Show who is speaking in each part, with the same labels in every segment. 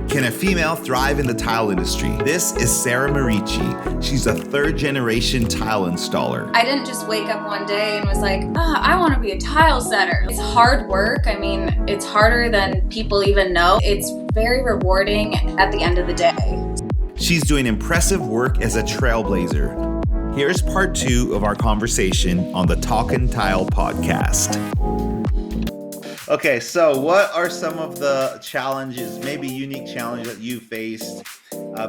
Speaker 1: Can a female thrive in the tile industry? This is Sara Maurchie. She's a third-generation tile installer.
Speaker 2: I didn't just wake up one day and was like, I want to be a tile setter. It's hard work. I mean, it's harder than people even know. It's very rewarding at the end of the day.
Speaker 1: She's doing impressive work as a trailblazer. Here's part 2 of our conversation on the Talkin' Tile podcast. Okay, so what are some of the challenges, maybe unique challenges that you faced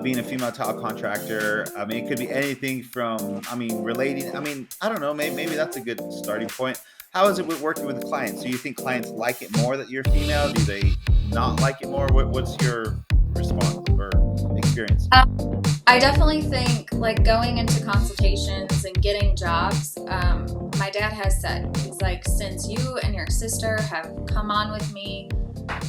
Speaker 1: being a female tile contractor? I mean, it could be anything from, relating. I don't know, maybe that's a good starting point. How is it with working with clients? Do you think clients like it more that you're female? Do they not like it more? What's your response or experience?
Speaker 2: I definitely think like going into consultations and getting jobs, my dad has said, he's like, since you and your sister have come on with me,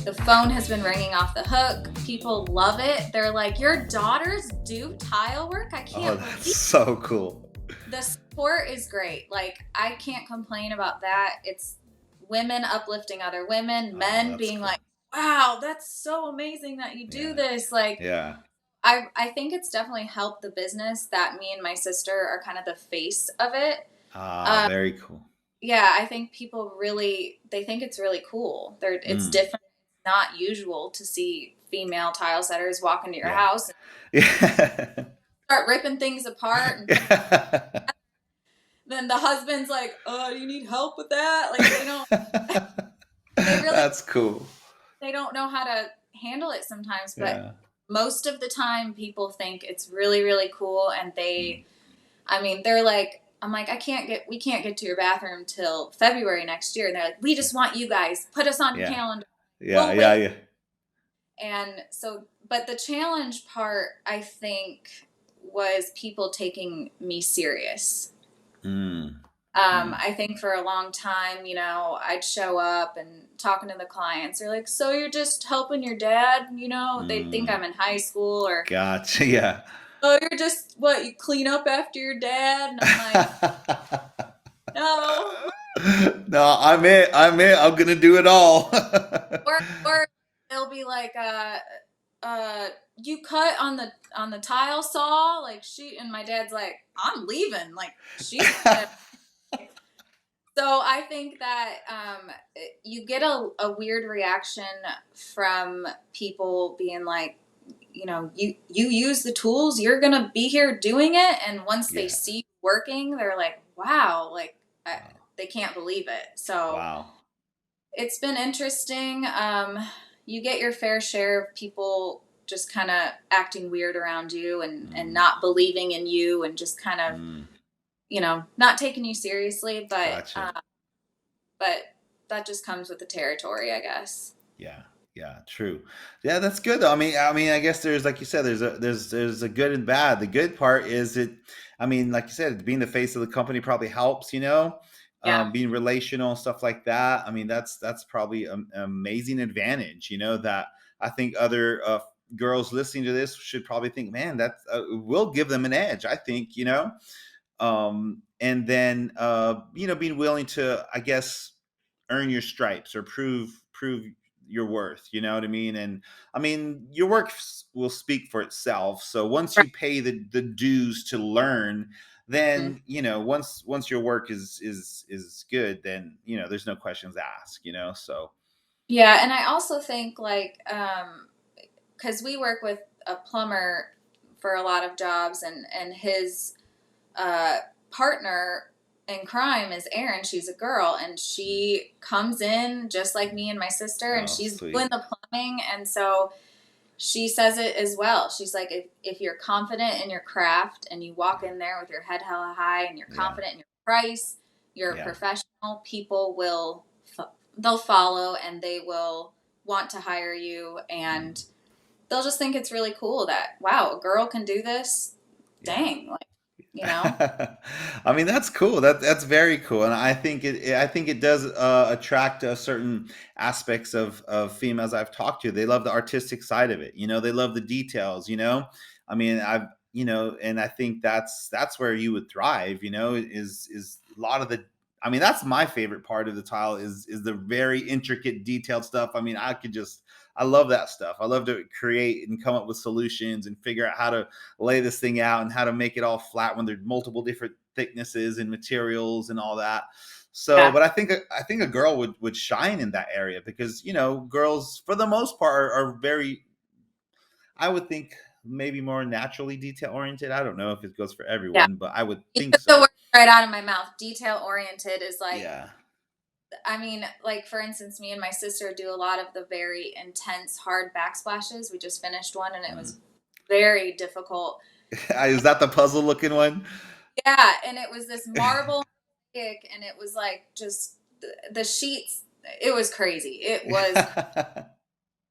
Speaker 2: the phone has been ringing off the hook. People love it. They're like, your daughters do tile work? I can't believe
Speaker 1: That's so cool.
Speaker 2: The support is great. Like, I can't complain about that. It's women uplifting other women, men being cool. Like, wow, that's so amazing that you do this. Like,
Speaker 1: yeah.
Speaker 2: I think it's definitely helped the business that me and my sister are kind of the face of it.
Speaker 1: Very cool.
Speaker 2: Yeah, I think people they think it's really cool. It's different. It's not usual to see female tile setters walk into your house and start ripping things apart. And then the husband's like, "Oh, you need help with that?" Like they don't.
Speaker 1: That's cool.
Speaker 2: They don't know how to handle it sometimes, but most of the time people think it's really, really cool. And they're like, I'm like, we can't get to your bathroom till February next year. And they're like, we just want you guys, put us on your calendar.
Speaker 1: Yeah.
Speaker 2: And so, but the challenge part, I think, was people taking me serious. I think for a long time, I'd show up and talking to the clients. They're like, so you're just helping your dad? They think I'm in high school or.
Speaker 1: Gotcha. Yeah.
Speaker 2: Oh, you're just you clean up after your dad? And I'm like, no.
Speaker 1: No, I'm it. I'm going to do it all.
Speaker 2: or they'll be like, you cut on the tile saw? Like and my dad's like, I'm leaving. Like she's So I think that you get a weird reaction from people being like, you use the tools, you're going to be here doing it. And once they see you working, they're like, wow, like they can't believe it. So it's been interesting. You get your fair share of people just kind of acting weird around you and not believing in you and just kind of, not taking you seriously, but that just comes with the territory, I guess.
Speaker 1: Yeah, true. Yeah, that's good though. I mean, I guess there's, like you said, there's a good and bad. The good part is like you said, being the face of the company probably helps, being relational and stuff like that. I mean, that's probably an amazing advantage, that I think other girls listening to this should probably think, man, that will give them an edge, I think, and then, being willing to, I guess, earn your stripes or prove your worth, you know what I mean? And your work will speak for itself. So once you pay the dues to learn, then, once your work is good, then, there's no questions asked, so.
Speaker 2: Yeah. And I also think like, cause we work with a plumber for a lot of jobs and his, partner in crime is Erin. She's a girl and she comes in just like me and my sister and she's doing the plumbing. And so she says it as well. She's like, if you're confident in your craft and you walk in there with your head hella high and you're confident in your price, you're a professional, people they'll follow and they will want to hire you and they'll just think it's really cool that, wow, a girl can do this. Dang. Like,
Speaker 1: that's cool. That's very cool. And I think it does attract certain aspects of females I've talked to. They love the artistic side of it. They love the details, and I think that's where you would thrive, is a lot of the, that's my favorite part of the tile is the very intricate detailed stuff. I I love that stuff. I love to create and come up with solutions and figure out how to lay this thing out and how to make it all flat when there's multiple different thicknesses and materials and all that. So,
Speaker 2: Yeah.
Speaker 1: but I think a girl would shine in that area because girls for the most part are very, I would think, maybe more naturally detail oriented. I don't know if it goes for
Speaker 2: Yeah.
Speaker 1: everyone, but I would
Speaker 2: You
Speaker 1: think
Speaker 2: took the
Speaker 1: so.
Speaker 2: word right out of my mouth. Detail oriented is like,
Speaker 1: Yeah.
Speaker 2: I mean, like for instance, me and my sister do a lot of the very intense, hard backsplashes. We just finished one and it
Speaker 1: Mm.
Speaker 2: was very difficult.
Speaker 1: Is that the puzzle looking one?
Speaker 2: Yeah, and it was this marble thick, and it was like just the sheets. It was crazy. It was.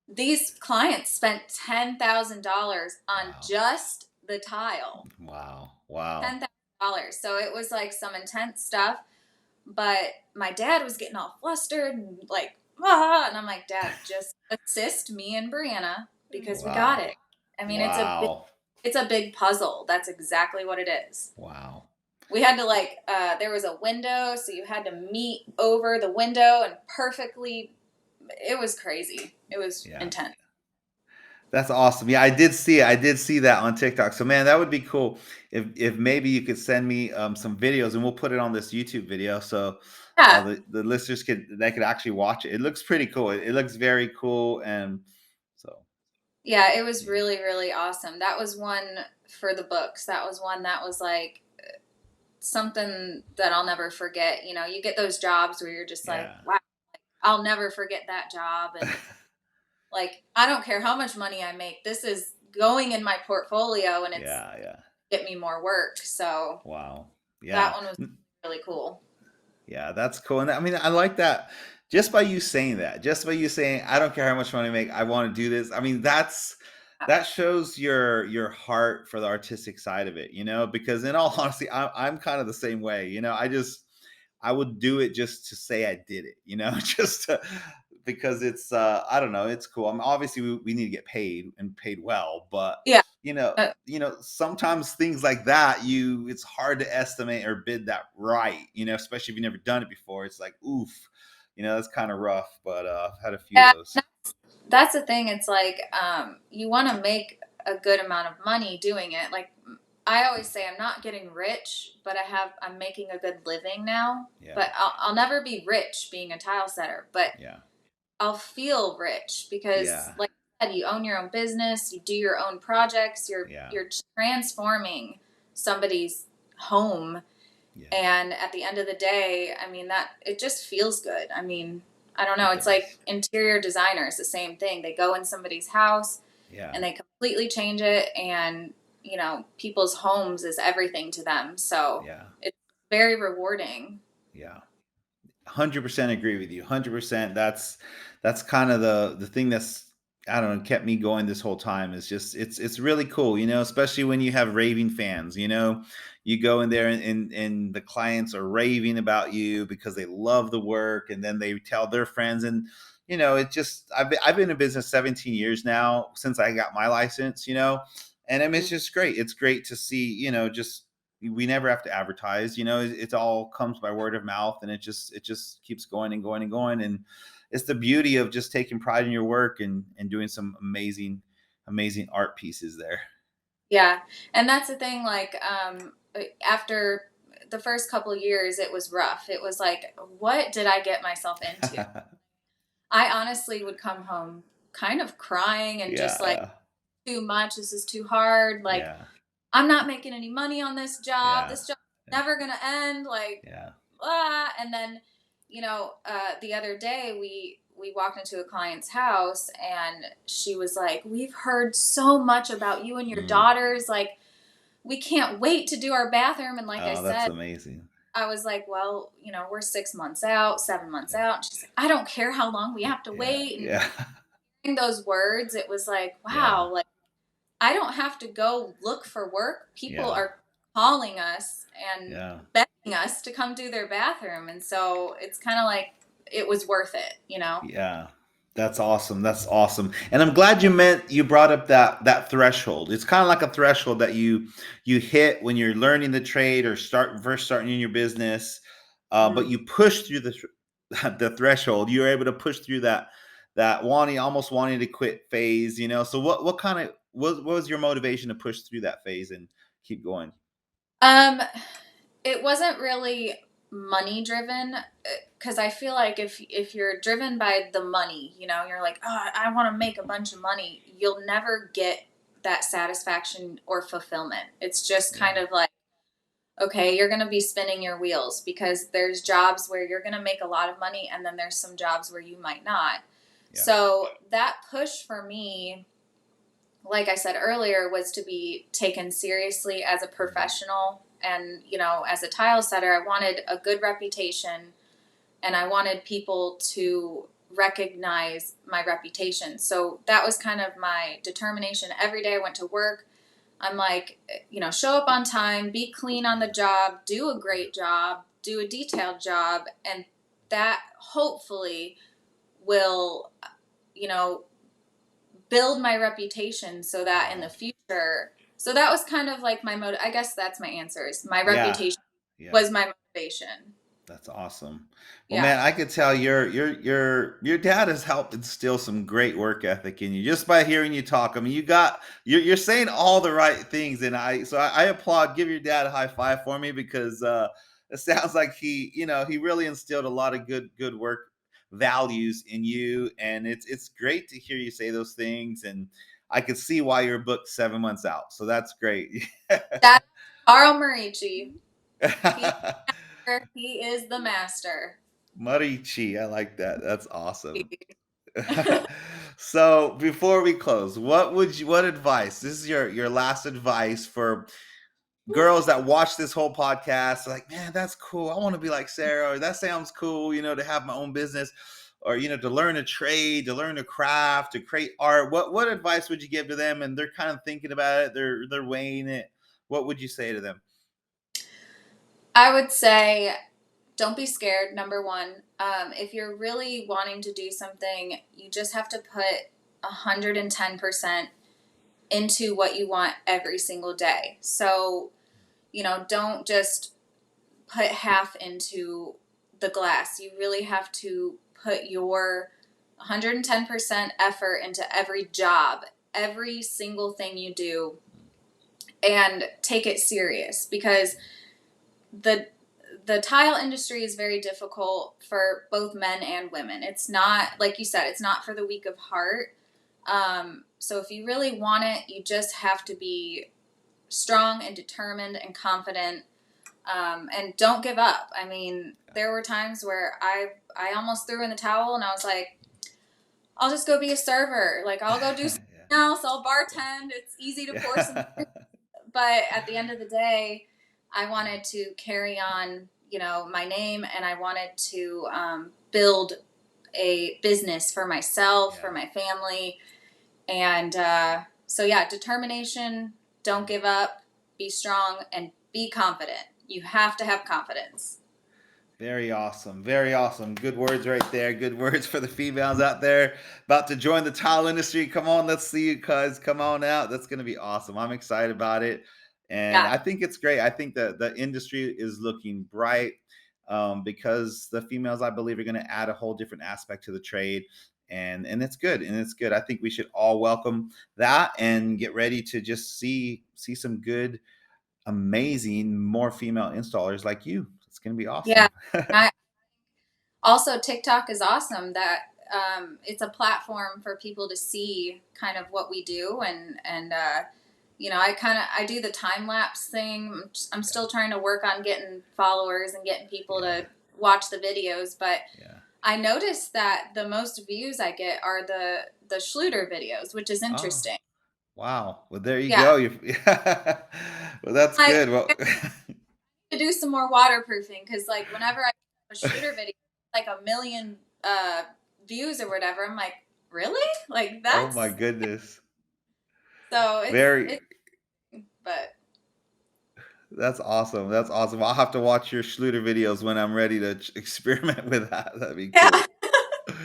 Speaker 2: These clients spent $10,000 on
Speaker 1: Wow.
Speaker 2: just the tile.
Speaker 1: Wow. Wow.
Speaker 2: $10,000. So it was like some intense stuff. But my dad was getting all flustered and like, ah, and I'm like, Dad, just assist me and Brianna because we got
Speaker 1: Wow.
Speaker 2: it. I mean,
Speaker 1: Wow.
Speaker 2: it's a big puzzle. That's exactly what it is.
Speaker 1: Wow.
Speaker 2: We had to like, there was a window, so you had to meet over the window and perfectly. It was crazy. It was
Speaker 1: Yeah.
Speaker 2: intense.
Speaker 1: That's awesome. Yeah, I did see it. I did see that on TikTok. So man, that would be cool if maybe you could send me some videos and we'll put it on this YouTube video so
Speaker 2: Yeah.
Speaker 1: the listeners could actually watch it. It looks pretty cool. It looks very cool, and so
Speaker 2: Yeah, it was
Speaker 1: yeah.
Speaker 2: really, really awesome. That was one for the books. That was one that was like something that I'll never forget. You know, you get those jobs where you're just like,
Speaker 1: Yeah.
Speaker 2: wow, I'll never forget that job. And like, I don't care how much money I make. This is going in my portfolio and it's
Speaker 1: Yeah, yeah.
Speaker 2: get me more work. So
Speaker 1: Wow.
Speaker 2: that
Speaker 1: Yeah.
Speaker 2: one was really cool.
Speaker 1: Yeah, that's cool. And I mean, I like that just by you saying that, just by you saying, I don't care how much money I make, I want to do this. I mean, that shows your heart for the artistic side of it, because in all honesty, I'm kind of the same way. I would do it just to say I did it, just because it's I don't know, it's cool. I mean, obviously we need to get paid and paid well, but
Speaker 2: Yeah.
Speaker 1: you know,
Speaker 2: Uh,
Speaker 1: sometimes things like that, it's hard to estimate or bid that right, especially if you've never done it before. It's like, oof, that's kind of rough, but I've had a few of
Speaker 2: yeah.
Speaker 1: those.
Speaker 2: That's the thing. It's like you want to make a good amount of money doing it. Like I always say, I'm not getting rich, but I'm making a good living now.
Speaker 1: Yeah.
Speaker 2: But I'll never be rich being a tile setter. But
Speaker 1: Yeah.
Speaker 2: I'll feel rich because,
Speaker 1: Yeah.
Speaker 2: like I said, you own your own business, you do your own projects,
Speaker 1: Yeah.
Speaker 2: you're transforming somebody's home,
Speaker 1: Yeah.
Speaker 2: and at the end of the day, I mean that it just feels good. I mean, I don't know.
Speaker 1: It
Speaker 2: It's like
Speaker 1: does.
Speaker 2: interior designers, the same thing. They go in somebody's house
Speaker 1: Yeah.
Speaker 2: and they completely change it, and people's homes is everything to them. So
Speaker 1: Yeah.
Speaker 2: it's very rewarding.
Speaker 1: Yeah. 100% agree with you. 100%. That's kind of the thing that's, I don't know, kept me going this whole time. Is just it's really cool, especially when you have raving fans. You go in there and the clients are raving about you because they love the work, and then they tell their friends, and it just, I've been in business 17 years now since I got my license, and I mean, it's just great. It's great to see, just we never have to advertise, it all comes by word of mouth, and it just keeps going and going and going. And it's the beauty of just taking pride in your work and doing some amazing art pieces there.
Speaker 2: Yeah. And that's the thing, like, after the first couple of years, it was rough. It was like, what did I get myself into? I honestly would come home kind of crying and just like,
Speaker 1: Yeah.
Speaker 2: too much. This is too hard. Like,
Speaker 1: Yeah.
Speaker 2: I'm not making any money on this job.
Speaker 1: Yeah.
Speaker 2: This job is never going to end. Like,
Speaker 1: Yeah.
Speaker 2: and then, the other day we walked into a client's house and she was like, we've heard so much about you and your
Speaker 1: Mm.
Speaker 2: daughters. Like, we can't wait to do our bathroom. And like I
Speaker 1: Oh, that's
Speaker 2: said,
Speaker 1: amazing.
Speaker 2: I was like, well, we're 6 months out, 7 months
Speaker 1: Yeah.
Speaker 2: out. And she's like, I don't care how long we have to
Speaker 1: Yeah.
Speaker 2: wait. And
Speaker 1: Yeah.
Speaker 2: hearing those words, it was like,
Speaker 1: Yeah.
Speaker 2: wow, like I don't have to go look for work. People
Speaker 1: Yeah.
Speaker 2: are calling us and
Speaker 1: Yeah.
Speaker 2: begging us to come do their bathroom. And so it's kind of like it was worth it.
Speaker 1: Yeah. That's awesome. That's awesome. And I'm glad you brought up that threshold. It's kind of like a threshold that you hit when you're learning the trade or first starting in your business. But
Speaker 2: Mhm.
Speaker 1: you push through the threshold. You're able to push through that almost wanting to quit phase, So what was your motivation to push through that phase and keep going?
Speaker 2: Um, it wasn't really money driven, because I feel like if you're driven by the money, you're like, oh, I want to make a bunch of money, you'll never get that satisfaction or fulfillment. It's just
Speaker 1: Yeah,
Speaker 2: kind of like, okay, you're going to be spinning your wheels, because there's jobs where you're going to make a lot of money, and then there's some jobs where you might not.
Speaker 1: yeah,
Speaker 2: So that push for me, like I said earlier, was to be taken seriously as a
Speaker 1: mhm,
Speaker 2: professional. And, as a tile setter, I wanted a good reputation, and I wanted people to recognize my reputation. So that was kind of my determination. Every day I went to work, I'm like, show up on time, be clean on the
Speaker 1: yeah,
Speaker 2: job, do a great job, do a detailed job. And that hopefully will, you know, build my reputation so that in the
Speaker 1: wow,
Speaker 2: future, so that was kind of like I guess that's my answer, is my
Speaker 1: yeah,
Speaker 2: reputation
Speaker 1: yeah.
Speaker 2: was my motivation.
Speaker 1: That's awesome. Well,
Speaker 2: Yeah.
Speaker 1: man, I could tell your dad has helped instill some great work ethic in you just by hearing you talk. I mean, you're saying all the right things, and I applaud. Give your dad a high five for me because it sounds like he really instilled a lot of good work values in you, and it's great to hear you say those things, and I could see why you're booked 7 months out. So that's great.
Speaker 2: That Carl Marici. He he is the master.
Speaker 1: Marichi, I like that. That's awesome. So before we close, what advice? This is your last advice for girls that watch this whole podcast. Like, man, that's cool. I want to be like Sarah, or that sounds cool, to have my own business, or to learn a trade, to learn a craft, to create art. What advice would you give to them? And they're kind of thinking about it, they're weighing it. What would you say to them?
Speaker 2: I would say, don't be scared. Number one, if you're really wanting to do something, you just have to put 110% into what you want every single day. So, don't just put half into the glass. You really have to put your 110% effort into every job, every single thing you do, and take it serious, because the the tile industry is very difficult for both men and women. It's not, like you said, it's not for the weak of heart. So if you really want it, you just have to be strong and determined and confident, and don't give up. I mean, there were times where I almost threw in the towel, and I was like, I'll just go be a server. Like, I'll go do something else. I'll bartend. It's easy to pour some.
Speaker 1: Yeah.
Speaker 2: But at the end of the day, I wanted to carry on, my name, and I wanted to build a business for myself, for
Speaker 1: Yeah.
Speaker 2: my family. And so, yeah, determination, don't give up, be strong, and be confident. You have to have confidence.
Speaker 1: Very awesome. Very awesome. Good words right there. Good words for the females out there about to join the tile industry. Come on, let's see you guys. Come on out. That's going to be awesome. I'm excited about it. And
Speaker 2: Yeah.
Speaker 1: I think it's great. I think that the industry is looking bright because the females, I believe, are going to add a whole different aspect to the trade. And it's good. And it's good. I think we should all welcome that and get ready to just see some good, amazing, more female installers like you. It's going to be
Speaker 2: Yeah.
Speaker 1: awesome.
Speaker 2: I, Also, TikTok is awesome. That it's a platform for people to see kind of what we do, and I do the time lapse thing. I'm
Speaker 1: Yeah,
Speaker 2: still trying to work on getting followers and getting people
Speaker 1: yeah,
Speaker 2: to watch the videos, but
Speaker 1: yeah.
Speaker 2: I noticed that the most views I get are the Schluter videos, which is
Speaker 1: Oh,
Speaker 2: interesting.
Speaker 1: wow. Well, there you
Speaker 2: Yeah,
Speaker 1: go. You well, that's
Speaker 2: like,
Speaker 1: good. Well,
Speaker 2: to do some more waterproofing, because like whenever I have a Schluter video, like a million views or whatever, I'm like, really? Like,
Speaker 1: oh my
Speaker 2: that's
Speaker 1: goodness.
Speaker 2: so
Speaker 1: Very.
Speaker 2: it's but
Speaker 1: That's awesome. That's awesome. I'll have to watch your Schluter videos when I'm ready to experiment with that. That'd be
Speaker 2: yeah.
Speaker 1: cool.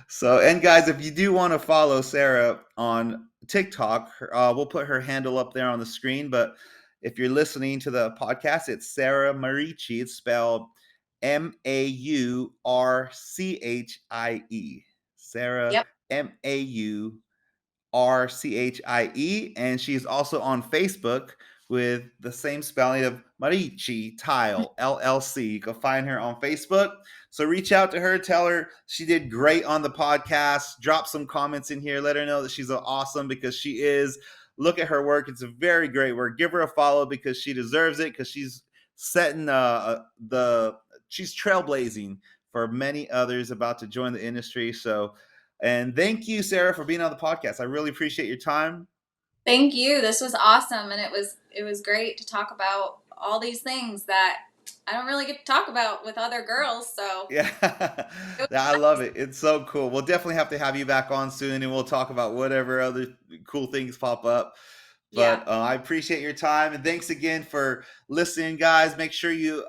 Speaker 1: So, and guys, if you do want to follow Sarah on TikTok, we'll put her handle up there on the screen. But if you're listening to the podcast, it's Sara Maurchie. It's spelled Maurchie. Sara,
Speaker 2: Yep.
Speaker 1: Maurchie, and she's also on Facebook with the same spelling of Maurchie Tile LLC. You can find her on Facebook. So reach out to her, tell her she did great on the podcast. Drop some comments in here. Let her know that she's awesome, because she is. Look at her work. It's a very great work. Give her a follow because she deserves it, because she's setting she's trailblazing for many others about to join the industry. So, and thank you, Sara, for being on the podcast. I really appreciate your time.
Speaker 2: Thank you. This was awesome, and it was great to talk about all these things that I don't really get to talk about with other girls. So
Speaker 1: Yeah,
Speaker 2: it was
Speaker 1: I love
Speaker 2: nice.
Speaker 1: it. It's so cool. We'll definitely have to have you back on soon, and we'll talk about whatever other cool things pop up.
Speaker 2: Yeah.
Speaker 1: But I appreciate your time, and thanks again for listening, guys. Make sure you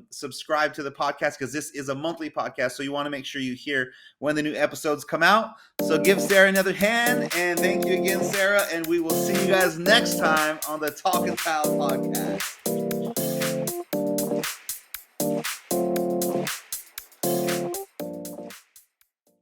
Speaker 1: subscribe to the podcast, because this is a monthly podcast, so you want to make sure you hear when the new episodes come out. So give Sara another hand, and thank you again, Sara, and we will see you guys next time on the Talking Tile podcast.